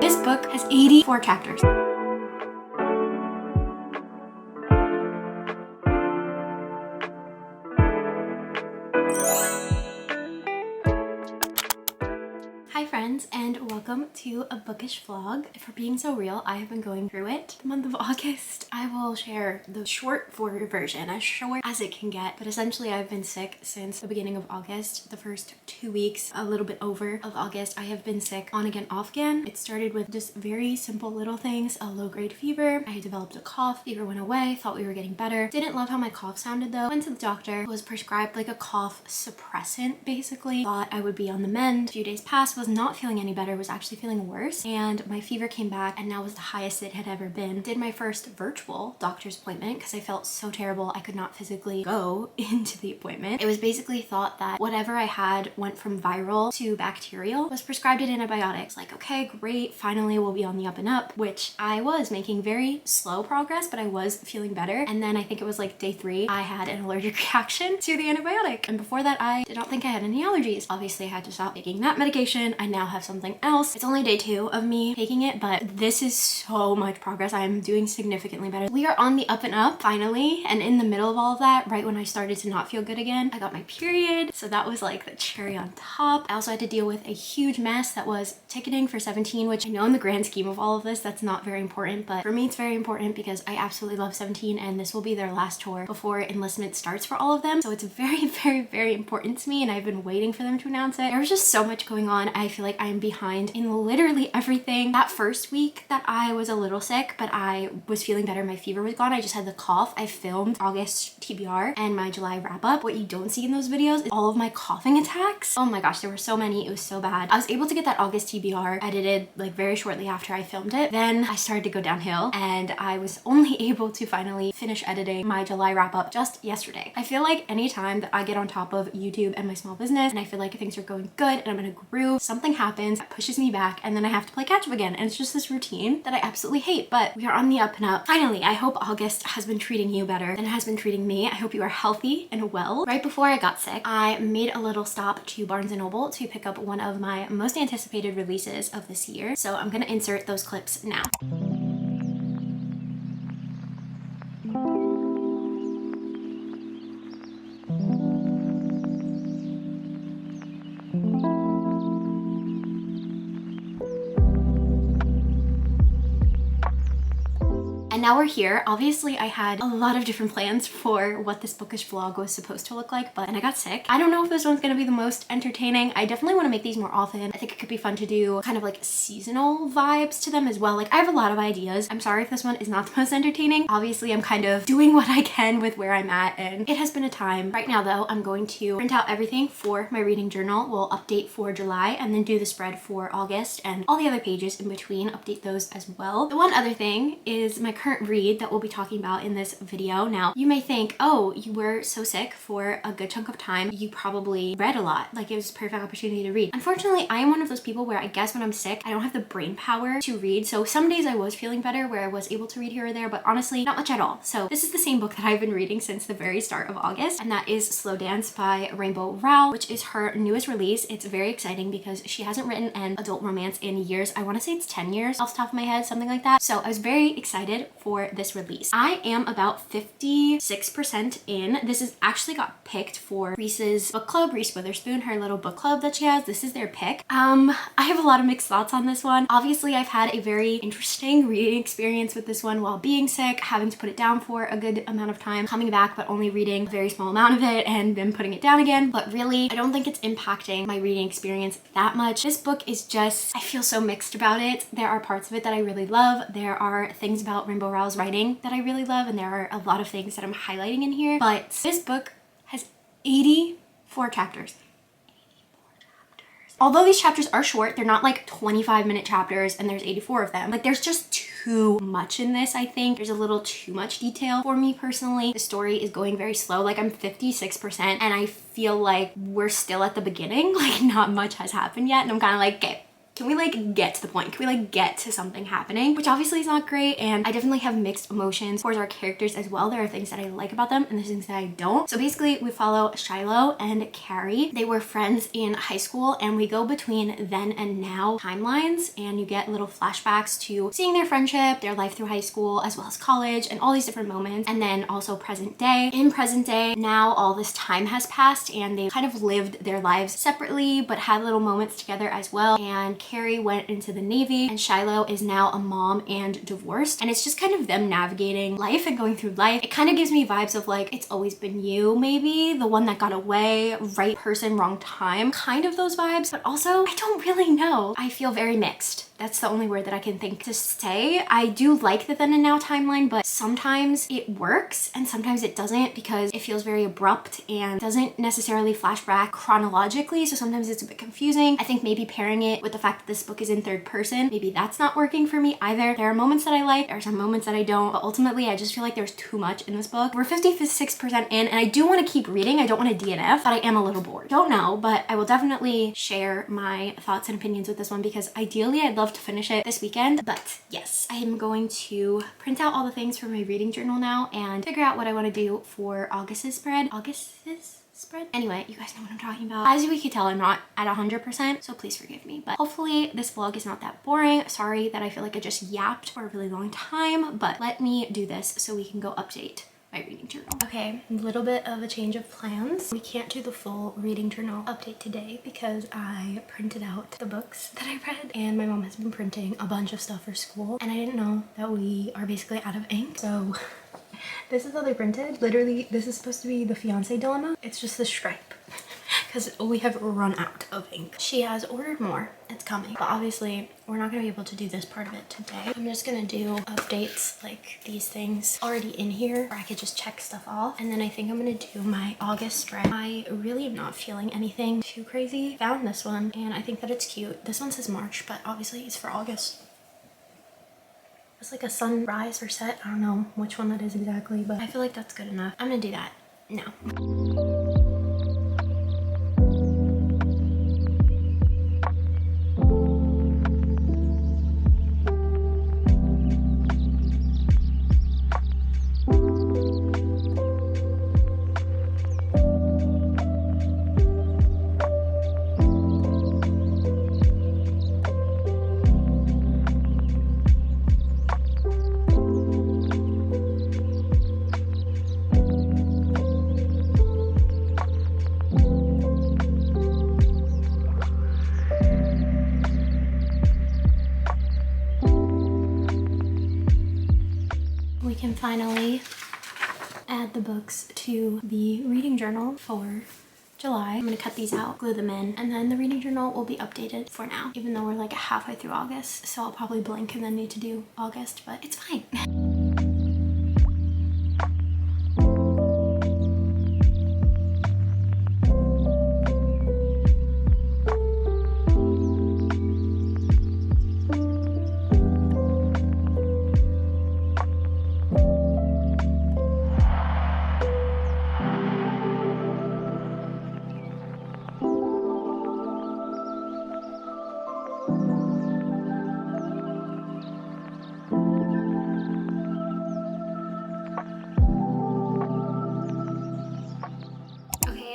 This book has 84 chapters. Hi friends, and welcome to a bookish vlog. If we're being so real, I have been going through it the month of August. I will share the short forward version, as short as it can get, but essentially I've been sick since the beginning of August. The first 2 weeks, a little bit over of August, I have been sick on again, off again. It started with just very simple little things, a low-grade fever. I developed a cough, fever went away, thought we were getting better. Didn't love how my cough sounded though. Went to the doctor, was prescribed like a cough suppressant basically. Thought I would be on the mend. A few days passed, was not feeling any better, was actually feeling worse, and my fever came back and now was the highest it had ever been. Did my first virtual doctor's appointment because I felt so terrible I could not physically go into the appointment. It was basically thought that whatever I had went from viral to bacterial. Was prescribed an antibiotics. Like, okay, great, finally we'll be on the up and up, which I was making very slow progress, but I was feeling better. And then I think it was like day 3, I had an allergic reaction to the antibiotic, and before that I did not think I had any allergies. Obviously I had to stop taking that medication. I now have something else. It's only day 2 of me taking it, but this is so much progress. I'm doing significantly better. We are on the up and up finally, and in the middle of all of that, right when I started to not feel good again, I got my period, so that was like the cherry on top. I also had to deal with a huge mess that was ticketing for 17, which I know in the grand scheme of all of this that's not very important, but for me it's very important because I absolutely love 17 and this will be their last tour before enlistment starts for all of them, so it's very important to me, and I've been waiting for them to announce it. There was just so much going on. I feel like I'm behind in literally everything. That first week that I was a little sick, but I was feeling better, my fever was gone, I just had the cough. I filmed August TBR and my July wrap up. What you don't see in those videos is all of my coughing attacks. Oh my gosh, there were so many. It was so bad. I was able to get that August TBR edited like very shortly after I filmed it. Then I started to go downhill and I was only able to finally finish editing my July wrap up just yesterday. I feel like anytime that I get on top of YouTube and my small business and I feel like things are going good and I'm in a groove, something happens that pushes me back and then I have to play catch up again, and it's just this routine that I absolutely hate. But we are on the up and up. Finally, I hope August has been treating you better than it has been treating me. I hope you are healthy and well. Right before I got sick, I made a little stop to Barnes & Noble to pick up one of my most anticipated releases of this year. So I'm gonna insert those clips now. And now we're here. Obviously, I had a lot of different plans for what this bookish vlog was supposed to look like, but I got sick. I don't know if this one's gonna be the most entertaining. I definitely want to make these more often. I think it could be fun to do kind of like seasonal vibes to them as well. Like, I have a lot of ideas. I'm sorry if this one is not the most entertaining. Obviously, I'm kind of doing what I can with where I'm at, and it has been a time. Right now though, I'm going to print out everything for my reading journal. We'll update for July and then do the spread for August, and all the other pages in between, update those as well. The one other thing is my current read that we'll be talking about in this video. Now, you may think, oh, you were so sick for a good chunk of time, you probably read a lot, like it was a perfect opportunity to read. Unfortunately, I am one of those people where I guess when I'm sick, I don't have the brain power to read. So some days I was feeling better where I was able to read here or there, but honestly, not much at all. So this is the same book that I've been reading since the very start of August, and that is Slow Dance by Rowell, which is her newest release. It's very exciting because she hasn't written an adult romance in years. I want to say it's 10 years off the top of my head, something like that. So I was very excited for this release. I am about 56% in. This has actually got picked for Reese's book club, Reese Witherspoon, her little book club that she has. This is their pick. I have a lot of mixed thoughts on this one. Obviously, I've had a very interesting reading experience with this one while being sick, having to put it down for a good amount of time, coming back but only reading a very small amount of it and then putting it down again. But really, I don't think it's impacting my reading experience that much. This book is just, I feel so mixed about it. There are parts of it that I really love. There are things about Rowell's writing that I really love, and there are a lot of things that I'm highlighting in here, but this book has 84 chapters. Although these chapters are short, they're not like 25-minute chapters and there's 84 of them. Like, there's just too much in this, I think. There's a little too much detail for me personally. The story is going very slow. Like, I'm 56% and I feel like we're still at the beginning. Like, not much has happened yet. And I'm kind of like, okay, Can we like get to the point? Can we like get to something happening? Which obviously is not great, and I definitely have mixed emotions towards our characters as well. There are things that I like about them and there's things that I don't. So basically we follow Shiloh and Carrie. They were friends in high school, and we go between then and now timelines, and you get little flashbacks to seeing their friendship, their life through high school, as well as college, and all these different moments. And then also present day. In present day, now all this time has passed and they kind of lived their lives separately but had little moments together as well. And Carrie went into the Navy, and Shiloh is now a mom and divorced, and it's just kind of them navigating life and going through life. It kind of gives me vibes of like It's Always Been You, maybe, the one that got away, right person, wrong time, kind of those vibes. But also, I don't really know. I feel very mixed. That's the only word that I can think to say. I do like the then and now timeline, but sometimes it works and sometimes it doesn't, because it feels very abrupt and doesn't necessarily flash back chronologically, so sometimes it's a bit confusing. I think maybe pairing it with the fact that this book is in third person, maybe that's not working for me either. There are moments that I like, there are some moments that I don't, but ultimately I just feel like there's too much in this book. We're 56% in, and I do want to keep reading. I don't want to DNF, but I am a little bored. Don't know, but I will definitely share my thoughts and opinions with this one, because ideally I'd love to finish it this weekend. But yes, I am going to print out all the things for my reading journal now and figure out what I want to do for August's spread. Anyway, you guys know what I'm talking about. As you can tell, I'm not at 100%, so please forgive me. But hopefully this vlog is not that boring. Sorry that I feel like I just yapped for a really long time, but let me do this so we can go update my reading journal. Okay, a little bit of a change of plans. We can't do the full reading journal update today because I printed out the books that I read, and my mom has been printing a bunch of stuff for school, and I didn't know that we are basically out of ink. So this is how they printed. Literally, this is supposed to be the fiance dilemma. It's just the stripe because we have run out of ink. She has ordered more. It's coming, but obviously we're not gonna be able to do this part of it today. I'm just gonna do updates like these things already in here, where I could just check stuff off. And then I think I'm gonna do my August spread. I really am not feeling anything too crazy. Found this one and I think that it's cute. This one says March, but obviously it's for August. It's like a sunrise or set. I don't know which one that is exactly, but I feel like that's good enough. I'm gonna do that now. We can finally add the books to the reading journal for July. I'm gonna cut these out, glue them in, and then the reading journal will be updated for now, even though we're like halfway through August. So I'll probably blink and then need to do August, but it's fine.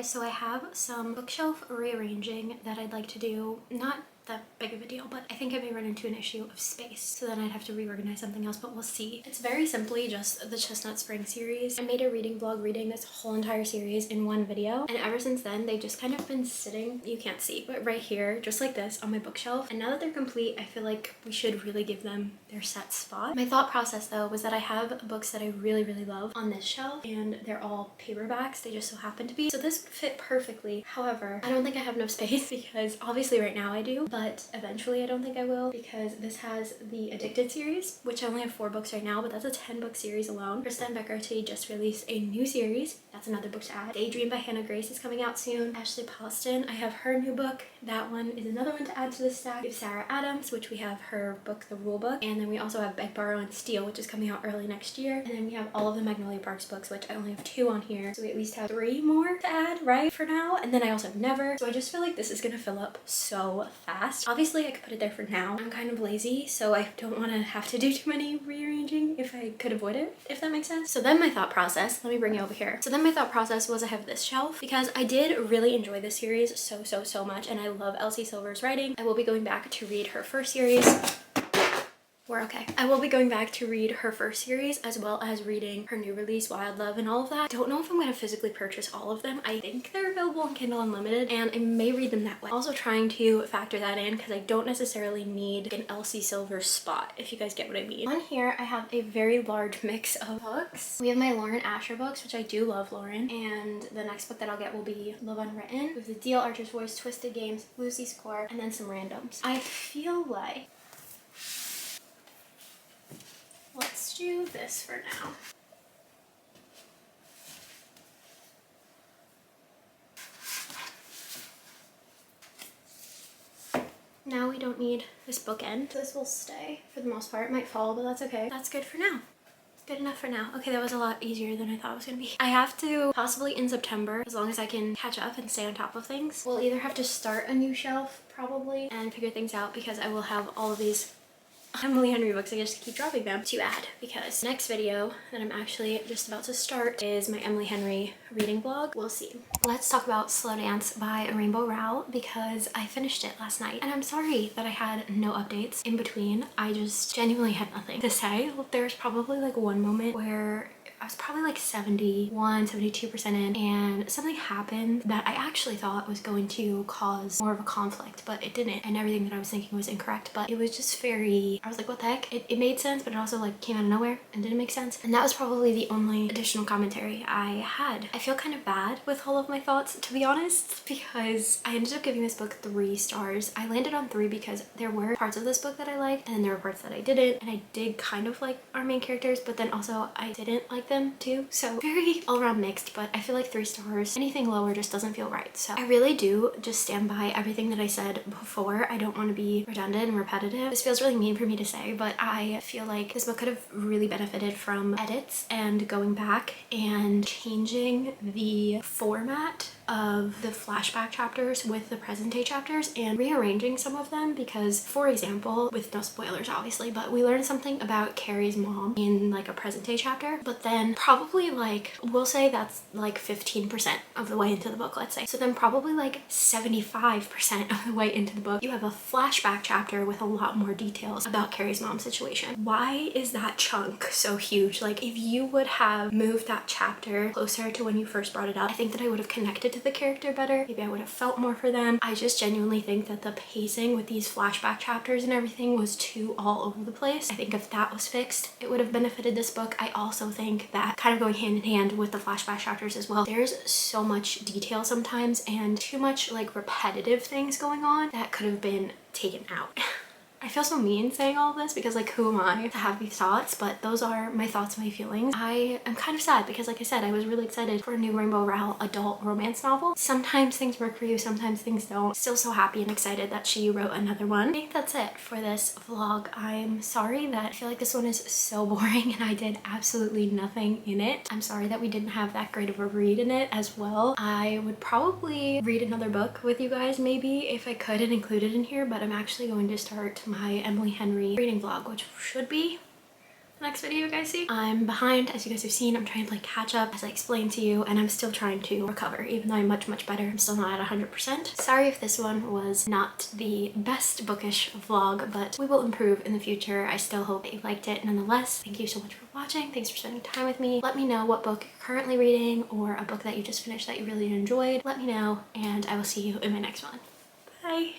So I have some bookshelf rearranging that I'd like to do. Not that big of a deal, but I think I may run into an issue of space, so then I'd have to reorganize something else, but we'll see. It's very simply just the Chestnut Spring series. I made a reading vlog reading this whole entire series in one video, and ever since then they've just kind of been sitting, you can't see, but right here, just like this on my bookshelf. And now that they're complete, I feel like we should really give them their set spot. My thought process though was that I have books that I really love on this shelf, and they're all paperbacks. They just so happen to be, so this would fit perfectly. However, I don't think I have enough space, because obviously right now I do, but eventually I don't think I will, because this has the Addicted series, which I only have 4 books right now, but that's a 10-book series alone. Kristen Becker-T just released a new series. That's another book to add. Daydream by Hannah Grace is coming out soon. Ashley Poston, I have her new book. That one is another one to add to the stack. We have Sarah Adams, which we have her book, The Rule Book. And then we also have Beg, Borrow, and Steal, which is coming out early next year. And then we have all of the Magnolia Parks books, which I only have 2 on here. So we at least have 3 more to add, right, for now. And then I also have Never. So I just feel like this is gonna fill up so fast. fast. Obviously I could put it there for now. I'm kind of lazy, so I don't want to have to do too many rearranging if I could avoid it, if that makes sense. So then my thought process, let me bring you over here. So then my thought process was I have this shelf because I did really enjoy this series so much, and I love Elsie Silver's writing. I will be going back to read her first series. We're okay. I will be going back to read her first series as well as reading her new release, Wild Love, and all of that. Don't know if I'm going to physically purchase all of them. I think they're available on Kindle Unlimited and I may read them that way. Also trying to factor that in because I don't necessarily need an Elsie Silver spot, if you guys get what I mean. On here I have a very large mix of books. We have my Lauren Asher books, which I do love Lauren, and the next book that I'll get will be Love Unwritten with the Deal, Archer's Voice, Twisted Games, Lucy's Core, and then some randoms. I feel like let's do this for now. Now we don't need this bookend. This will stay for the most part. It might fall, but that's okay. That's good for now. Good enough for now. Okay, that was a lot easier than I thought it was gonna be. I have to possibly in September, as long as I can catch up and stay on top of things. We'll either have to start a new shelf probably and figure things out because I will have all of these Emily Henry books. I just keep dropping them to add because next video that I'm actually just about to start is my Emily Henry reading vlog. We'll see. Let's talk about Slow Dance by Rainbow Rowell because I finished it last night and I'm sorry that I had no updates in between. I just genuinely had nothing to say. There's probably like one moment where I was probably like 71, 72% in and something happened that I actually thought was going to cause more of a conflict, but it didn't, and everything that I was thinking was incorrect. But it was just very, I was like, what the heck? It made sense, but it also like came out of nowhere and didn't make sense. And that was probably the only additional commentary I had. I feel kind of bad with all of my thoughts, to be honest, because I ended up giving this book 3 stars. I landed on 3 because there were parts of this book that I liked and then there were parts that I didn't, and I did kind of like our main characters, but then also I didn't like them too, so very all around mixed. But I feel like 3 stars, anything lower just doesn't feel right. So I really do just stand by everything that I said before. I don't want to be redundant and repetitive. This feels really mean for me to say, but I feel like this book could have really benefited from edits and going back and changing the format of the flashback chapters with the present day chapters and rearranging some of them because, for example, with no spoilers obviously, but we learned something about Carrie's mom in like a present day chapter, but then probably like, we'll say that's like 15% of the way into the book, let's say. So then probably like 75% of the way into the book, you have a flashback chapter with a lot more details about Carrie's mom's situation. Why is that chunk so huge? Like if you would have moved that chapter closer to when you first brought it up, I think that I would have connected to the character better. Maybe I would have felt more for them. I just genuinely think that the pacing with these flashback chapters and everything was too all over the place. I think if that was fixed, it would have benefited this book. I also think that kind of going hand in hand with the flashback chapters as well, there's so much detail sometimes and too much like repetitive things going on that could have been taken out. I feel so mean saying all this because like who am I to have these thoughts, but those are my thoughts, my feelings. I am kind of sad because like I said, I was really excited for a new Rainbow Rowell adult romance novel. Sometimes things work for you, sometimes things don't. Still so happy and excited that she wrote another one. I think that's it for this vlog. I'm sorry that I feel like this one is so boring and I did absolutely nothing in it. I'm sorry that we didn't have that great of a read in it as well. I would probably read another book with you guys maybe if I could and include it in here, but I'm actually going to start my Emily Henry reading vlog, which should be the next video you guys see. I'm behind, as you guys have seen. I'm trying to like catch up as I explained to you, and I'm still trying to recover even though I'm much better. I'm still not at 100%. Sorry if this one was not the best bookish vlog, but we will improve in the future. I still hope that you liked it nonetheless. Thank you so much for watching. Thanks for spending time with me. Let me know what book you're currently reading or a book that you just finished that you really enjoyed. Let me know, and I will see you in my next one. Bye.